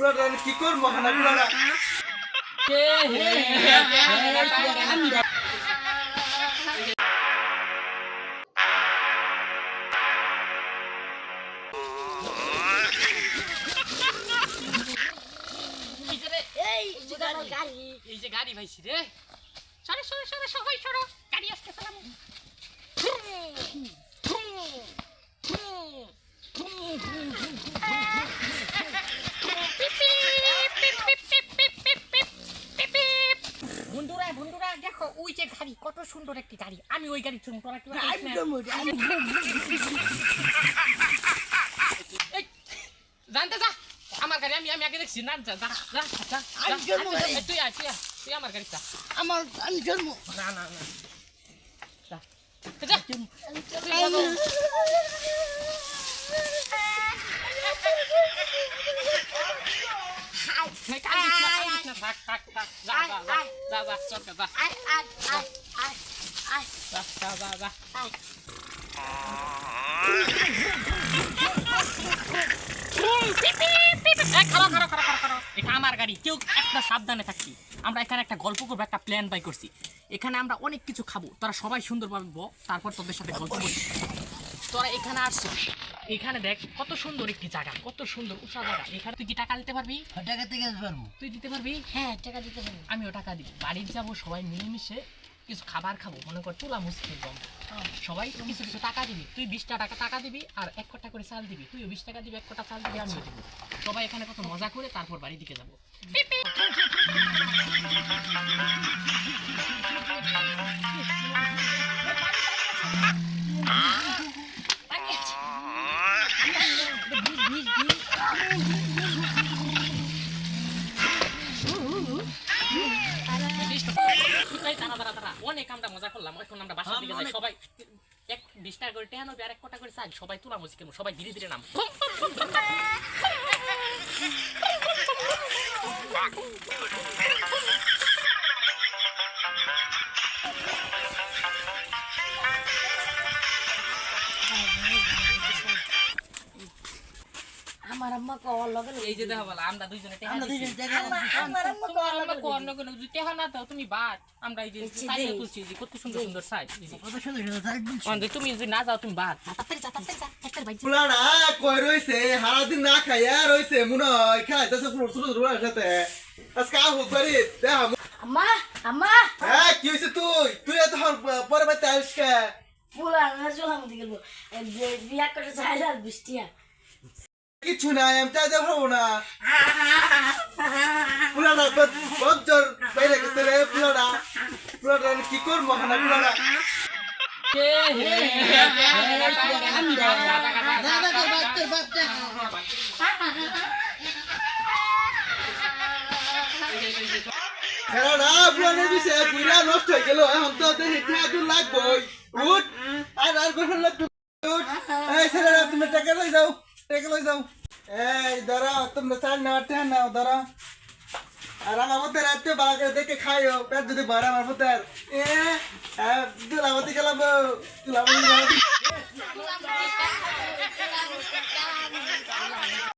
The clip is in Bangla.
পুরাটা কি করবো না পুরাটা এই যে গাড়ি ভাইছি রে সরে সরে সরে সবাই সরো গাড়ি আসতে পেলাম বন্ধুরা বন্ধুরা দেখো ওই যে গাড়ি কত সুন্দর একটি গাড়ি আমি ওই গাড়ি চুম তোরা কেউ জানতে যা আমার গাড়ি আমি আমি আগে দেখছি না যা যা যা যা তুই আয় তুই আমার গাড়ি যা আমার আমি জন্ম না না না যা যা থাক থাক থাক যা যা যা যা চল যা যা যা যা এটা আমার গাড়ি কেউ একটা সাবধানে থাকবি আমরা এখানে একটা গল্প করবো একটা প্ল্যান বাই করছি এখানে আমরা অনেক কিছু খাবো তোরা সবাই সুন্দরভাবে তারপর তোদের সাথে গল্প করবি তোরা এখানে আসছো এখানে দেখ কত সুন্দর একটি জায়গা কত সুন্দর উঁচা জায়গা এখানে তুই কি টাকা দিতে পারবি টাকা থেকে পারবো তুই দিতে পারবি হ্যাঁ টাকা দিতে পারবো আমিও টাকা দিই বাড়িতে যাবো সবাই মিলেমিশে কিছু খাবার খাবো মনে কর তুলা মুসকিল কম সবাই কিছু কিছু টাকা দিবি তুই 20টা টাকা দিবি আর 1 কোটা করে চাল দিবি তুইও 20 টাকা দিবি 1 কোটা চাল দিবি আমিও দিব সবাই এখানে কত মজা করে তারপর বাড়ির দিকে যাবো অনেক আমরা মজা করলাম এখন আমরা বাসার দিকে যাই সবাই 20 টাকা করে টেহানো আর 1 কোটা করে চাল সবাই তুলা মুসি কেন সবাই ধীরে ধীরে নাম আমার আম্মা কল লগে এই যে দেখা বলা আমরা দুইজনে টেহা আমরা দুইজন জায়গা আমার আম্মা কল লগে যদি টেহা না দাও তুমি বাদ আমরা এই যে সাইড তুলছি যে কত সুন্দর সুন্দর সাইড কত সুন্দর সুন্দর সাইড দিন অন্ধ তুমি যদি না যাও তুমি বাদ তাড়াতাড়ি যা একটা ভাই পুরাটা কই রইছে সারাদিন না খাইয়া রইছে মনে হয় খাইতেছে পুরো ছোট ছোট সাথে আজকে হোক বাড়ি দেখ আম্মা আম্মা হ্যাঁ কি হয়েছে তুই এত পরে বাড়িতে আসকে পুরা না চলাম দিকে বিয়া করে চাইলা বৃষ্টিয়া কিছু নাই আমি চাই যাবো না পুরাটা বজ্জর বাইরে গেছে রে পুরাটা কি করবো না পুরাটা খেলাটা পুরানোর বিষয়ে পুরা নষ্ট হয়ে গেল এখন তো দেখি লাগবই উঠ আর গোসল লাগবে উঠ এই ছেলেরা তুমি টাকা লই যাও এই ধরো তোমরা চাল নাও ধরো আর আমার মতো রাত্রে বালা করে দেখে খাইও পেট যদি ভরে আমার মতো তুলামতি খেলাবো তুলামতি